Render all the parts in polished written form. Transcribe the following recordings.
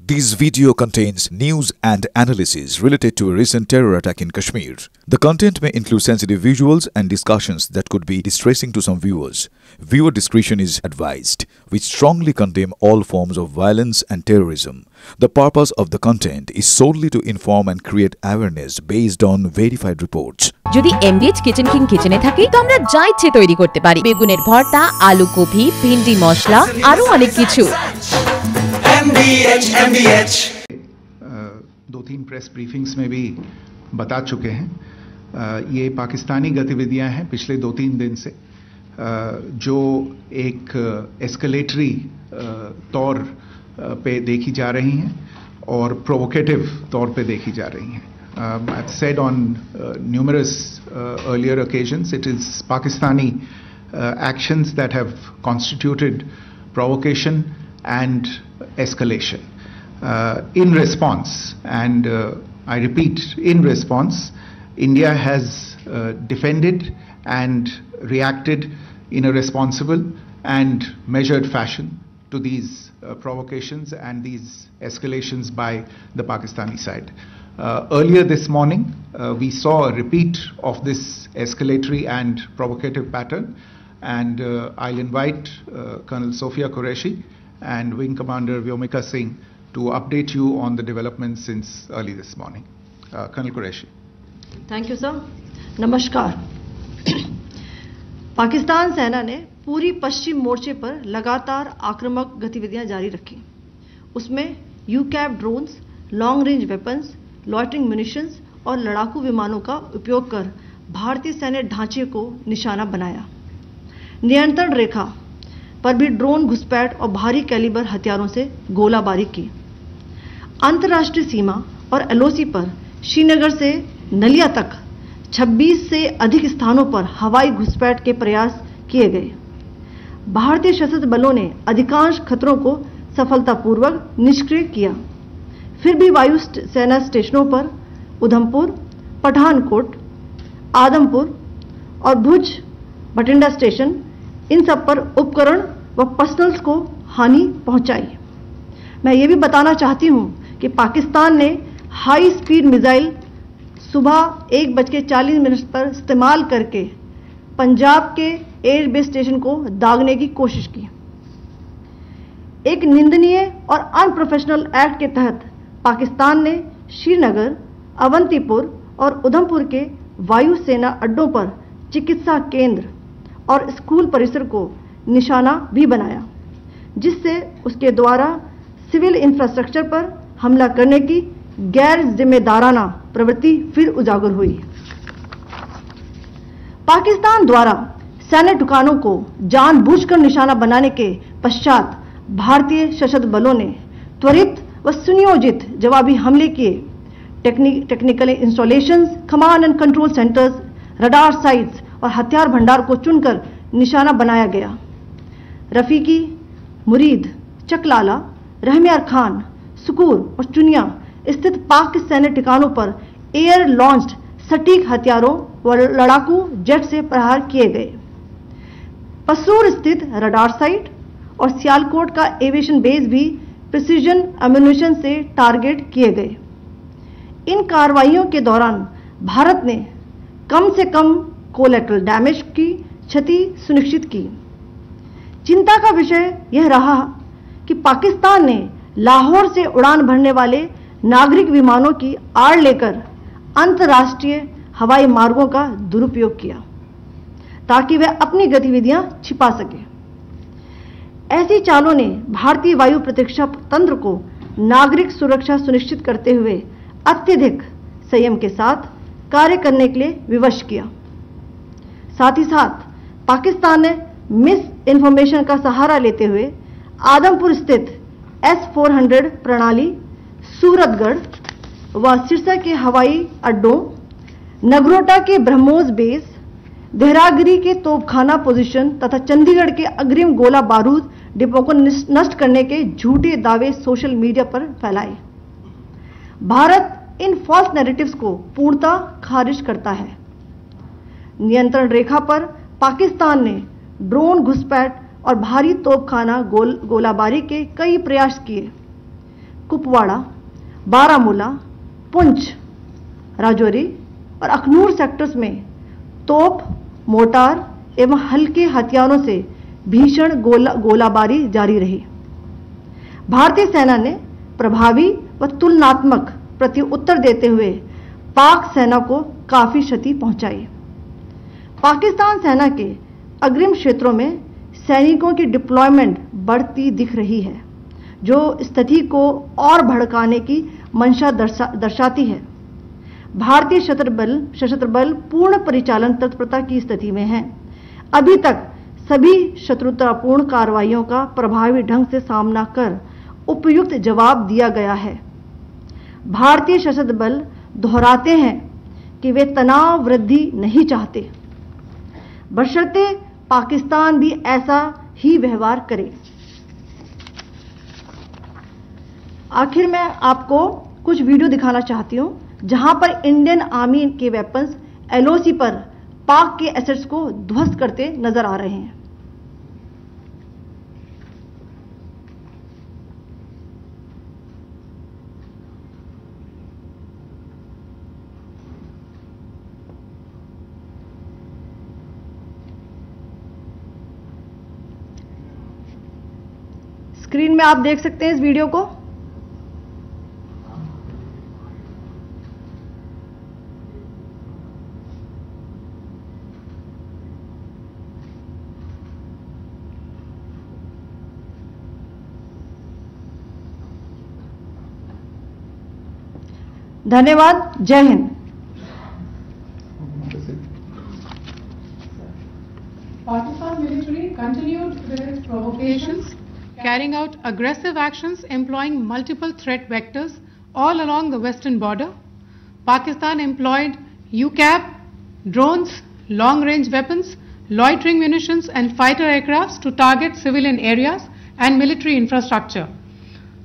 This video contains news and analysis related to a recent terror attack in Kashmir. The content may include sensitive visuals and discussions that could be distressing to some viewers. Viewer discretion is advised. We strongly condemn all forms of violence and terrorism. The purpose of the content is solely to inform and create awareness based on verified reports. যদি এমবিএচ kitchen king কিচেনে থাকি তো আমরা যা ইচ্ছে তৈরি করতে পারি। বেগুনের ভর্তা, আলু কফি, ভিন্ডি মশলা আরো অনেক কিছু। दो तीन प्रेस ब्रीफिंग्स में भी बता चुके हैं। ये पाकिस्तानी गतिविधियां हैं पिछले 2-3 दिन से, जो एक एस्केलेटरी तौर पे देखी जा रही हैं और प्रोवोकेटिव तौर पे देखी जा रही हैं। I've said on numerous earlier occasions, it is Pakistani actions that have constituted provocation and escalation. In response, and I repeat, in response, India has defended and reacted in a responsible and measured fashion to these provocations and these escalations by the Pakistani side. Earlier this morning, we saw a repeat of this escalatory and provocative pattern, and I'll invite Colonel Sophia Qureshi and Wing Commander Vyomika Singh to update you on the developments since early this morning. Colonel Qureshi. Thank you, sir. नमस्कार। पाकिस्तान सेना ने पूरी पश्चिम मोर्चे पर लगातार आक्रामक गतिविधियां जारी रखी। उसमें यूकैप drones, long range weapons, loitering munitions और लड़ाकू विमानों का उपयोग कर भारतीय सैन्य ढांचे को निशाना बनाया। नियंत्रण रेखा पर भी ड्रोन घुसपैठ और भारी कैलिबर हथियारों से गोलाबारी की। अंतर्राष्ट्रीय सीमा और एलओसी पर श्रीनगर से नलिया तक 26 से अधिक स्थानों पर हवाई घुसपैठ के प्रयास किए गए। भारतीय सशस्त्र बलों ने अधिकांश खतरों को सफलतापूर्वक निष्क्रिय किया। फिर भी वायु सेना स्टेशनों पर उधमपुर, पठानकोट, आदमपुर और भुज बठिंडा स्टेशन, इन सब पर उपकरण व पर्सनल्स को हानि पहुंचाई। मैं ये भी बताना चाहती हूं कि पाकिस्तान ने हाई स्पीड मिसाइल सुबह 1:40 पर इस्तेमाल करके पंजाब के एयरबेस स्टेशन को दागने की कोशिश की। एक निंदनीय और अनप्रोफेशनल एक्ट के तहत पाकिस्तान ने श्रीनगर, अवंतीपुर और उधमपुर के वायु सेना अड्डों पर चिकित्सा केंद्र और स्कूल परिसर को निशाना भी बनाया, जिससे उसके द्वारा सिविल इंफ्रास्ट्रक्चर पर हमला करने की गैर जिम्मेदाराना प्रवृत्ति फिर उजागर हुई। पाकिस्तान द्वारा सैन्य ठिकानों को जानबूझकर निशाना बनाने के पश्चात भारतीय सशस्त्र बलों ने त्वरित व सुनियोजित जवाबी हमले किए। Technical installations, command and control centres, radar sites और हथियार भंडार को चुनकर निशाना बनाया गया। रफीकी, मुरीद, चकलाला, रहमियार खान, सुकूर और चुनिया स्थित पाक सैन्य ठिकानों पर एयर लॉन्च्ड सटीक हथियारों व लड़ाकू जेट से प्रहार किए गए। पसूर स्थित रडार साइट और सियालकोट का एविएशन बेस भी प्रिसीजन एम्यूनिशन से टारगेट किए गए। इन कार्रवाइयों के दौरान भारत ने कम से कम कोलैटरल डैमेज की क्षति सुनिश्चित की। चिंता का विषय यह रहा कि पाकिस्तान ने लाहौर से उड़ान भरने वाले नागरिक विमानों की आड़ लेकर अंतर्राष्ट्रीय हवाई मार्गों का दुरुपयोग किया, ताकि वह अपनी गतिविधियां छिपा सके। ऐसी चालों ने भारतीय वायु प्रतिरक्षा तंत्र को नागरिक सुरक्षा सुनिश्चित करते हुए अत्यधिक संयम के साथ कार्य करने के लिए विवश किया। साथ ही साथ पाकिस्तान ने मिस इन्फॉर्मेशन का सहारा लेते हुए आदमपुर स्थित S-400 प्रणाली, सूरतगढ़ व सिरसा के हवाई अड्डों, नगरोटा के ब्रह्मोस बेस, देहरागिरी के तोपखाना पोजीशन तथा चंडीगढ़ के अग्रिम गोला बारूद डिपो को नष्ट करने के झूठे दावे सोशल मीडिया पर फैलाए। भारत इन फॉल्स नैरेटिव्स को पूर्णतः खारिज करता है। नियंत्रण रेखा पर पाकिस्तान ने ड्रोन घुसपैठ और भारी तोपखाना गोलाबारी के कई प्रयास किए। कुपवाड़ा, बारामूला, पुंछ, राजौरी और अखनूर सेक्टर्स में तोप, मोर्टार एवं हल्के हथियारों से भीषण गोलाबारी जारी रही। भारतीय सेना ने प्रभावी व तुलनात्मक प्रत्युत्तर देते हुए पाक सेना को काफी क्षति पहुंचाई। पाकिस्तान सेना के अग्रिम क्षेत्रों में सैनिकों की डिप्लॉयमेंट बढ़ती दिख रही है, जो स्थिति को और भड़काने की मंशा दर्शाती है। भारतीय सशस्त्र बल पूर्ण परिचालन तत्परता की स्थिति में है। अभी तक सभी शत्रुतापूर्ण कार्रवाइयों का प्रभावी ढंग से सामना कर उपयुक्त जवाब दिया गया है। भारतीय सशस्त्र बल दोहराते हैं कि वे तनाव वृद्धि नहीं चाहते, बशर्ते पाकिस्तान भी ऐसा ही व्यवहार करे। आखिर में आपको कुछ वीडियो दिखाना चाहती हूं, जहां पर इंडियन आर्मी के वेपन्स एलओसी पर पाक के एसेट्स को ध्वस्त करते नजर आ रहे हैं। स्क्रीन में आप देख सकते हैं इस वीडियो को। धन्यवाद। जय Hind. Pakistan military continued with its provocations, carrying out aggressive actions employing multiple threat vectors all along the western border. Pakistan employed UCAV, drones, long-range weapons, loitering munitions and fighter aircrafts to target civilian areas and military infrastructure.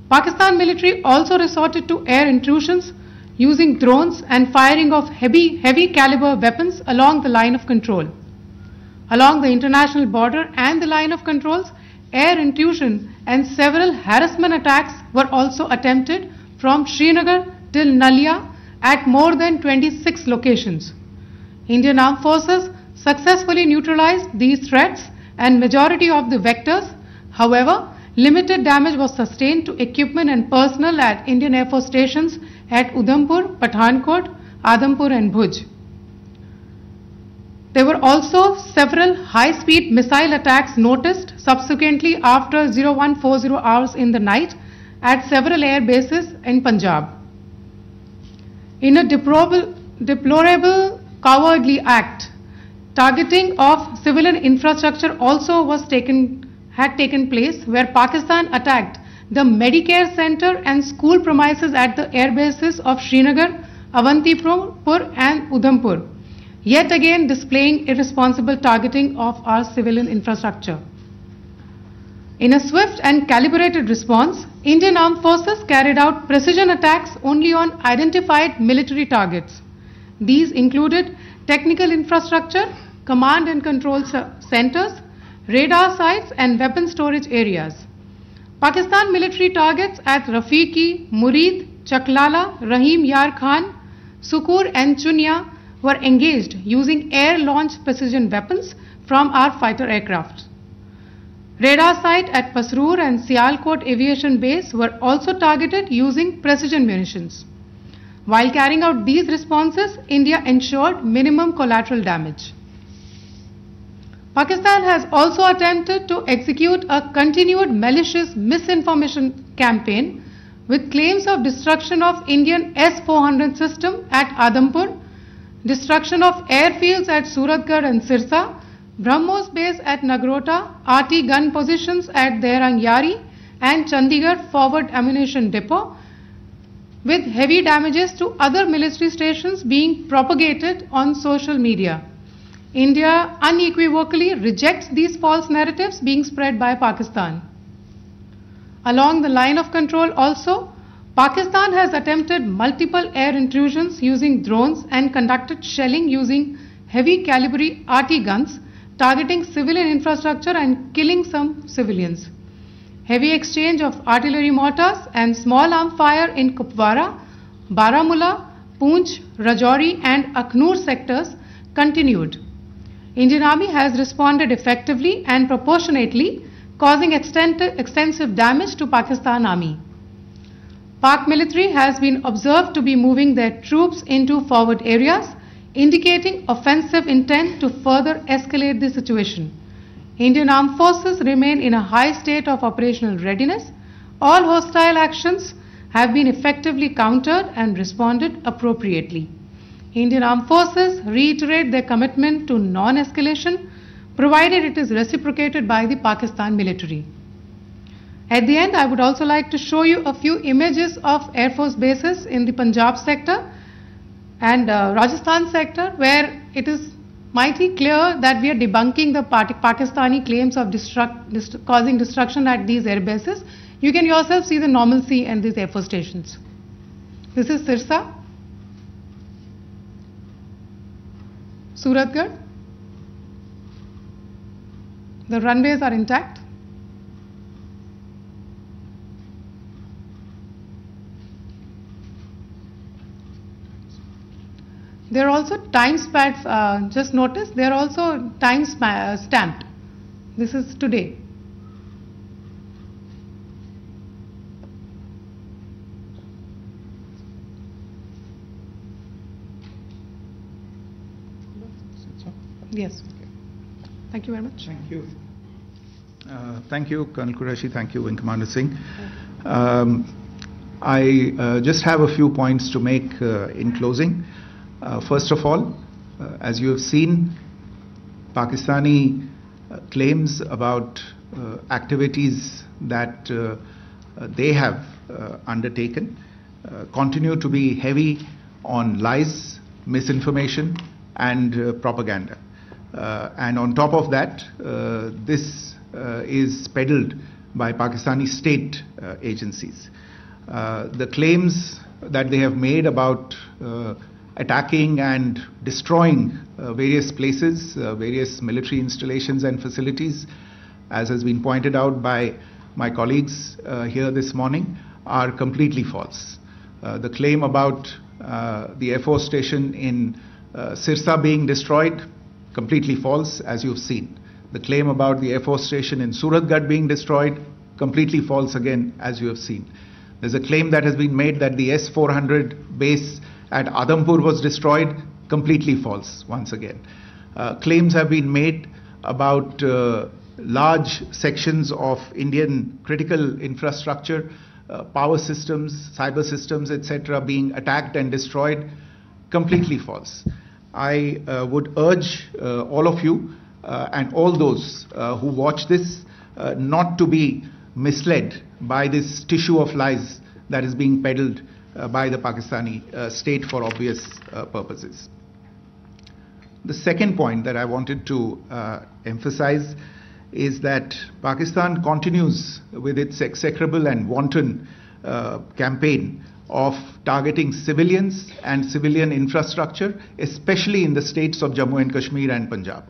Pakistan military also resorted to air intrusions using drones and firing of heavy caliber weapons along the line of control. Along the international border and the line of controls, air intrusion and several harassment attacks were also attempted from Srinagar till Nalia at more than 26 locations. Indian Armed Forces successfully neutralized these threats and majority of the vectors. However, limited damage was sustained to equipment and personnel at Indian Air Force stations at Udhampur, Pathankot, Adampur and Bhuj. There were also several high-speed missile attacks noticed subsequently after 0140 hours in the night at several air bases in Punjab. In a deplorable cowardly act, targeting of civilian infrastructure also had taken place, where Pakistan attacked the Medicare center and school premises at the air bases of Srinagar, Avantipur and Udhampur, yet again displaying irresponsible targeting of our civilian infrastructure. In a swift and calibrated response, Indian Armed Forces carried out precision attacks only on identified military targets. These included technical infrastructure, command and control centers, radar sites and weapon storage areas. Pakistan military targets at Rafiqi, Murid, Chaklala, Rahim Yar Khan, Sukur and Chunya were engaged using air-launched precision weapons from our fighter aircraft. Radar site at Pasroor and Sialkot Aviation Base were also targeted using precision munitions. While carrying out these responses, India ensured minimum collateral damage. Pakistan has also attempted to execute a continued malicious misinformation campaign with claims of destruction of Indian S-400 system at Adampur, destruction of airfields at Suratgarh and Sirsa, BrahMos base at Nagrota, RT gun positions at Derang Yari and Chandigarh forward ammunition depot, with heavy damages to other military stations being propagated on social media. India unequivocally rejects these false narratives being spread by Pakistan. Along the line of control also, Pakistan has attempted multiple air intrusions using drones and conducted shelling using heavy caliber RT guns, targeting civilian infrastructure and killing some civilians. Heavy exchange of artillery mortars and small arm fire in Kupwara, Baramulla, Poonch, Rajouri and Akhnur sectors continued. Indian Army has responded effectively and proportionately, causing extensive damage to Pakistan Army. Pak military has been observed to be moving their troops into forward areas, indicating offensive intent to further escalate the situation. Indian Armed Forces remain in a high state of operational readiness. All hostile actions have been effectively countered and responded appropriately. Indian Armed Forces reiterate their commitment to non-escalation, provided it is reciprocated by the Pakistan military. At the end, I would also like to show you a few images of Air Force bases in the Punjab sector and Rajasthan sector, where it is mighty clear that we are debunking the Pakistani claims of causing destruction at these air bases. You can yourself see the normalcy in these Air Force stations. This is Sirsa, Suratgarh. The runways are intact. There are also time pads, just notice, they are also time stamped. This is today. Yes. Thank you very much. Thank you. Thank you, Colonel Qureshi. Thank you, Wing Commander Singh. I just have a few points to make in closing. First of all, as you have seen, Pakistani claims about activities that they have undertaken continue to be heavy on lies, misinformation, and propaganda. And on top of that, this is peddled by Pakistani state agencies. The claims that they have made about attacking and destroying various places, various military installations and facilities, as has been pointed out by my colleagues here this morning, are completely false. The claim about the Air Force station in Sirsa being destroyed, completely false, as you've seen. The claim about the Air Force station in Suratgarh being destroyed, completely false again, as you have seen. There's a claim that has been made that the S-400 base at Adampur was destroyed, completely false once again. Claims have been made about large sections of Indian critical infrastructure, power systems, cyber systems, etc. being attacked and destroyed, completely false. I would urge all of you and all those who watch this not to be misled by this tissue of lies that is being peddled by the Pakistani state for obvious purposes. The second point that I wanted to emphasize is that Pakistan continues with its execrable and wanton campaign of targeting civilians and civilian infrastructure, especially in the states of Jammu and Kashmir and Punjab.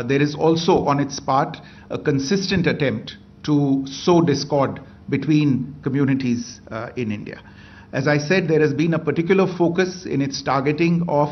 There is also on its part a consistent attempt to sow discord between communities in India. As I said, there has been a particular focus in its targeting of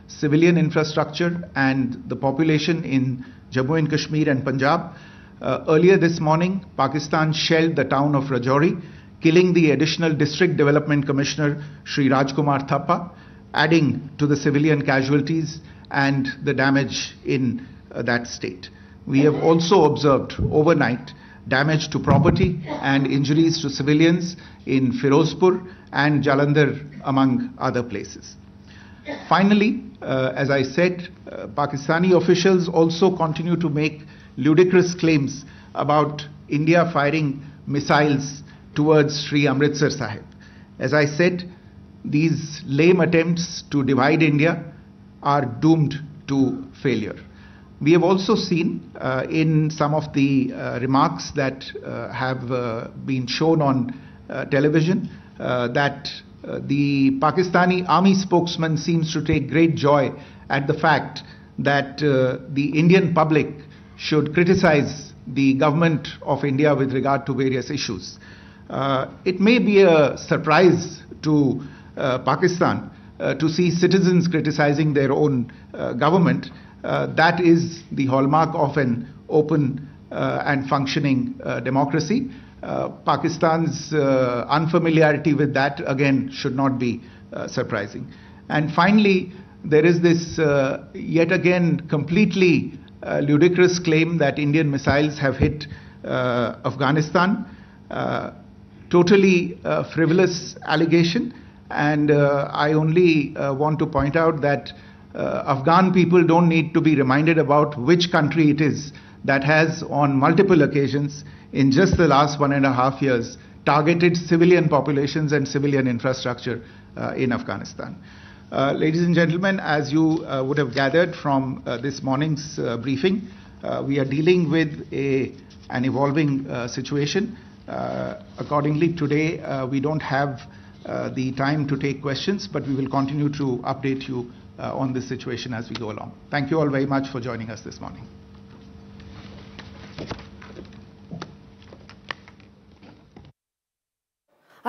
civilian infrastructure and the population in Jammu and Kashmir and Punjab. Earlier this morning, Pakistan shelled the town of Rajouri, killing the additional District Development Commissioner, Shri Rajkumar Thappa, adding to the civilian casualties and the damage in that state. We have also observed overnight damage to property and injuries to civilians in Firozpur and Jalandhar, among other places. Finally, as I said, Pakistani officials also continue to make ludicrous claims about India firing missiles towards Sri Amritsar Sahib. As I said, these lame attempts to divide India are doomed to failure. We have also seen in some of the remarks that have been shown on television that the Pakistani army spokesman seems to take great joy at the fact that the Indian public should criticize the government of India with regard to various issues. It may be a surprise to Pakistan to see citizens criticizing their own government. That is the hallmark of an open and functioning democracy. Pakistan's unfamiliarity with that, again, should not be surprising. And finally, there is this yet again completely ludicrous claim that Indian missiles have hit Afghanistan. Totally frivolous allegation, and I only want to point out that Afghan people don't need to be reminded about which country it is that has on multiple occasions in just the last 1.5 years targeted civilian populations and civilian infrastructure in Afghanistan. Ladies and gentlemen, as you would have gathered from this morning's briefing, we are dealing with an evolving situation. Accordingly, today we don't have the time to take questions, but we will continue to update you on this situation as we go along. Thank you all very much for joining us this morning.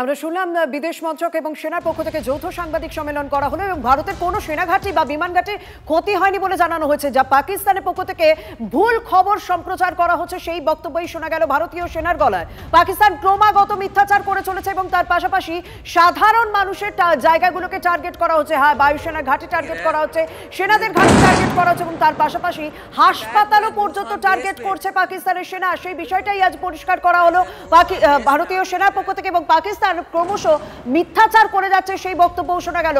আমরা শুনলাম বিদেশ মন্ত্রক এবং সেনার পক্ষ থেকে যৌথ সাংবাদিক সম্মেলন করা হলো এবং ভারতের কোনো সেনাঘাঁটি বা বিমান ঘাঁটির ক্ষতি হয়নি বলে জানানো হয়েছে, যা পাকিস্তানের পক্ষ থেকে ভুল খবর সম্প্রচার করা হচ্ছে সেই বক্তব্যই শোনা গেল ভারতীয় সেনার গলায়। পাকিস্তান ক্রমাগত মিথ্যাচার করে চলেছে এবং তার পাশাপাশি সাধারণ মানুষের জায়গাগুলোকে টার্গেট করা হচ্ছে। হ্যাঁ, বায়ুসেনার ঘাঁটি টার্গেট করা হচ্ছে, সেনাদের ঘাঁটি টার্গেট করা হচ্ছে এবং তার পাশাপাশি হাসপাতালও পর্যন্ত টার্গেট করছে পাকিস্তানের সেনা। সেই বিষয়টাই আজ পরিষ্কার করা হলো ভারতীয় সেনার পক্ষ থেকে এবং পাকিস্তান ক্রমশ মিথ্যাচার করে যাচ্ছে সেই বক্তব্য শোনা গেল।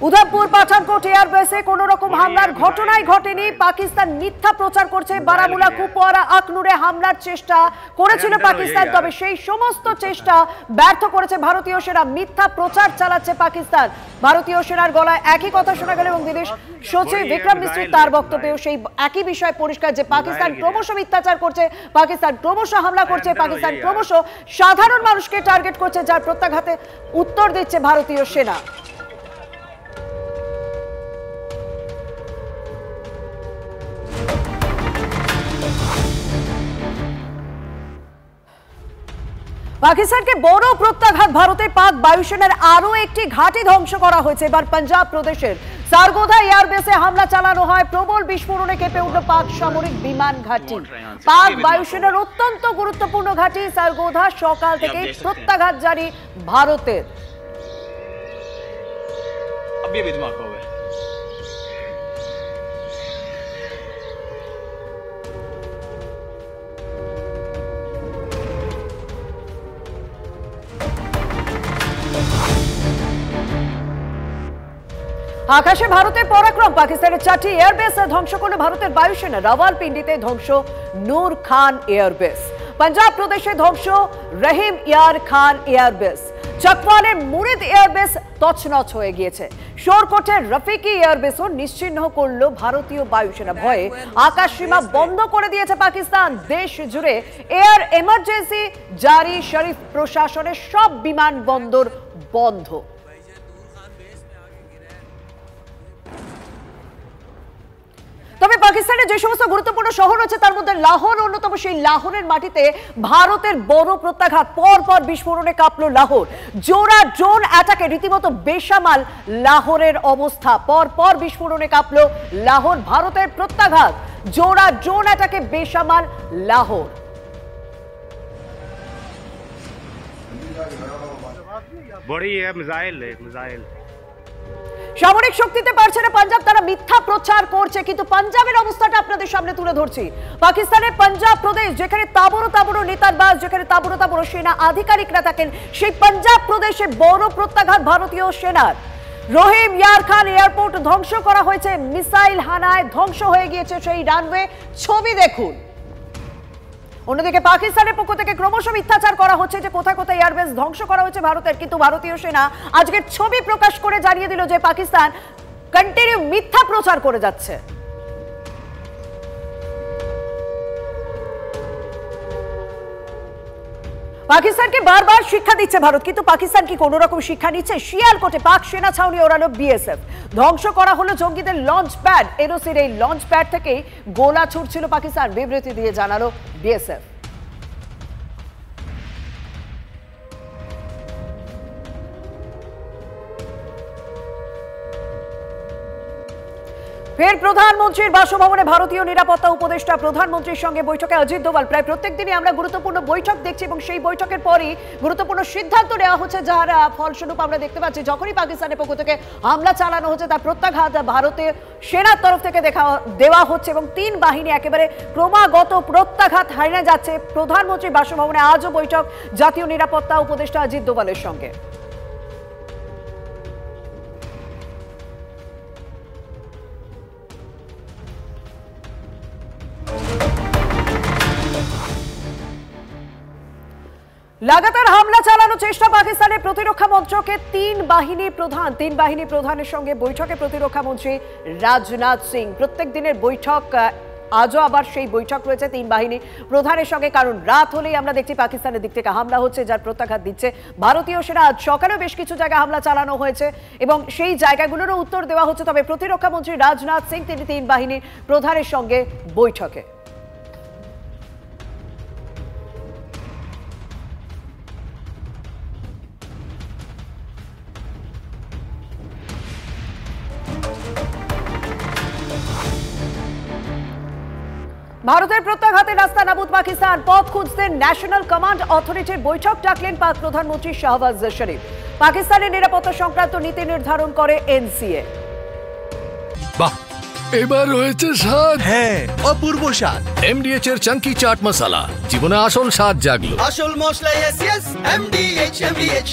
উধমপুর পাঠানকোট এয়ারবেসে কোন রকম হামলার ঘটনাই ঘটেনি, পাকিস্তান মিথ্যা প্রচার করছে। বারামুলা, কুপওয়ারা, আখনুরে হামলার চেষ্টা করেছিল পাকিস্তান, তবে সেই সমস্ত চেষ্টা ব্যর্থ করেছে ভারতীয় সেনা। মিথ্যা প্রচার চালাচ্ছে পাকিস্তান। ভারতীয় সেনার গলায় একই কথা শোনা গেল এবং বিদেশ সচিব বিক্রম মিশ্রি তার বক্তব্যেও সেই একই বিষয় পরিষ্কার যে পাকিস্তান ক্রমশ মিথ্যাচার করছে, পাকিস্তান ক্রমশ হামলা করছে, পাকিস্তান ক্রমশ সাধারণ মানুষকে টার্গেট করছে, যার প্রত্যাঘাতে উত্তর দিচ্ছে ভারতীয় সেনা। পাকিস্তানকে বড় প্রত্যাঘাত ভারতের। পাক বায়ুসেনার আরো একটি ঘাঁটি ধ্বংস করা হয়েছে। এবার পাঞ্জাব প্রদেশের সারগোধা এয়ারবেসে হামলা চালানো হয়, প্রবল বিস্ফোরণে কেঁপে উঠল পাক সামরিক বিমান ঘাঁটি। পাক বায়ুসেনার অত্যন্ত গুরুত্বপূর্ণ ঘাঁটি সারগোধা সকাল থেকে প্রত্যাঘাত জারি ভারতের। আকাশে ভারতের পরাক্রম, পাকিস্তানের 4টি এয়ারবেস ধ্বংস করল ভারতের বায়ুসেনা। রাওয়ালপিন্ডিতে ধ্বংস নূর খান এয়ারবেস, পাঞ্জাব প্রদেশে ধ্বংস রহিম ইয়ার খান এয়ারবেস, চকওয়ালের মুরিদ এয়ারবেস তছনছ হয়ে গিয়েছে। শোরকোটের রফিকি এয়ারবেসও নিশ্চিহ্ন করল ভারতীয় বায়ুসেনা। ভয়ে আকাশ সীমা বন্ধ করে দিয়েছে পাকিস্তান। দেশ জুড়ে এয়ার এমার্জেন্সি জারি, শরীফ প্রশাসনের সব বিমানবন্দর বন্ধ। তবে পাকিস্তানের যে সমস্ত গুরুত্বপূর্ণ শহর রয়েছে তার মধ্যে লাহোর অন্যতম। সেই লাহোরের মাটিতে ভারতের বড় প্রত্যাঘাত, পরপর বিস্ফোরণে কাঁপল লাহোর। জোড়া ড্রোন অ্যাটাকে রীতিমতো বেসামাল লাহোরের অবস্থা। পরপর বিস্ফোরণে কাঁপল লাহোর। ভারতের প্রত্যাঘাত, জোড়া ড্রোন অ্যাটাকে বেসামাল লাহোর। বড়ি মিসাইল সামরিক শক্তিতে পারছে না পাঞ্জাব, তারা মিথ্যা প্রচার করছে। কিন্তু পাঞ্জাবের অবস্থাটা আপনাদের সামনে তুলে ধরছি। পাকিস্তানের পাঞ্জাব প্রদেশ, যেখানে তাবড়ো তাবড়ো নেতার বাস, যেখানে তাবড়ো তাবড়ো সেনা আধিকারিকরা থাকেন, সেই পাঞ্জাব প্রদেশে বড় প্রত্যাঘাত ভারতীয় সেনার। রহিম ইয়ার খান এয়ারপোর্ট ধ্বংস করা হয়েছে মিসাইল হানায়, ধ্বংস হয়ে গিয়েছে সেই রানওয়ে। ছবি দেখুন। অন্যদিকে পাকিস্তানের পক্ষ থেকে ক্রমশ মিথ্যাচার করা হচ্ছে যে কোথায় কোথায় এয়ারবেস ধ্বংস করা হয়েছে ভারতের, কিন্তু ভারতীয় সেনা আজকের ছবি প্রকাশ করে জানিয়ে দিল যে পাকিস্তান কন্টিনিউ মিথ্যা প্রচার করে যাচ্ছে। পাকিস্তানকে বারবার শিক্ষা দিচ্ছে ভারত, কিন্তু পাকিস্তান কি কোনো রকম শিক্ষা নিচ্ছে? শিয়ালকোটে পাক সেনা ছাউনি ওড়ালো বিএসএফ, ধ্বংস করা হলো জঙ্গিদের লঞ্চ প্যাড। এনওসির এই লঞ্চ প্যাড থেকেই গোলা ছুটছিল পাকিস্তান, বিবৃতি দিয়ে জানালো বিএসএফ। ফের প্রধানমন্ত্রীর বাসভবনে ভারতীয় নিরাপত্তা উপদেষ্টা প্রধানমন্ত্রীর সঙ্গে বৈঠকে অজিত দোভাল। প্রায় প্রত্যেক দিনই আমরা গুরুত্বপূর্ণ বৈঠক দেখছি এবং সেই বৈঠকের পরই গুরুত্বপূর্ণ সিদ্ধান্ত নেওয়া হচ্ছে, যার ফলস্বরূপ আমরা দেখতে পাচ্ছি যখনই পাকিস্তানের পক্ষ থেকে হামলা চালানো হচ্ছে তার প্রত্যাঘাত ভারতের সেনার তরফ থেকে দেওয়া হচ্ছে এবং তিন বাহিনী একেবারে ক্রমাগত প্রত্যাঘাত হারিয়ে যাচ্ছে। প্রধানমন্ত্রীর বাসভবনে আজও বৈঠক জাতীয় নিরাপত্তা উপদেষ্টা অজিত দোভালের সঙ্গে। লাগাতার হামলা চালানোর চেষ্টা পাকিস্তানের প্রতিরক্ষা মন্ত্রকে তিন বাহিনী প্রধানের সঙ্গে বৈঠকে প্রতিরক্ষা মন্ত্রী রাজনাথ সিং। প্রত্যেক দিনের বৈঠক, আজও আবার সেই বৈঠক রয়েছে তিন বাহিনী প্রধানের সঙ্গে, কারণ রাত হলেই আমরা দেখছি পাকিস্তানের দিক থেকে হামলা হচ্ছে, যার প্রত্যাঘাত দিচ্ছে ভারতীয় সেনা। আজ সকালেও বেশ কিছু জায়গায় হামলা চালানো হয়েছে এবং সেই জায়গাগুলোরও উত্তর দেওয়া হচ্ছে। তবে প্রতিরক্ষা মন্ত্রী রাজনাথ সিং তিনি তিন বাহিনীর প্রধানের সঙ্গে বৈঠকে। ভারতের প্রত্যাঘাতে রাস্তা নাবুদ পাকিস্তান, পথ খুঁজতে ন্যাশনাল কমান্ড অথরিটির বৈঠক ডাকলেন পাক প্রধানমন্ত্রী শাহবাজ শরীফ। পাকিস্তানের নিরাপত্তা সংক্রান্ত নীতি নির্ধারণ করে এনসিএ। বাহ, এবার হয়েছে স্বাদ। হ্যাঁ, অপূর্ব স্বাদ। এমডিএচ এর চাঙ্কি চাট মশলা, জীবনে আসল স্বাদ জাগলো। আসল মশলা, এমডিএচ।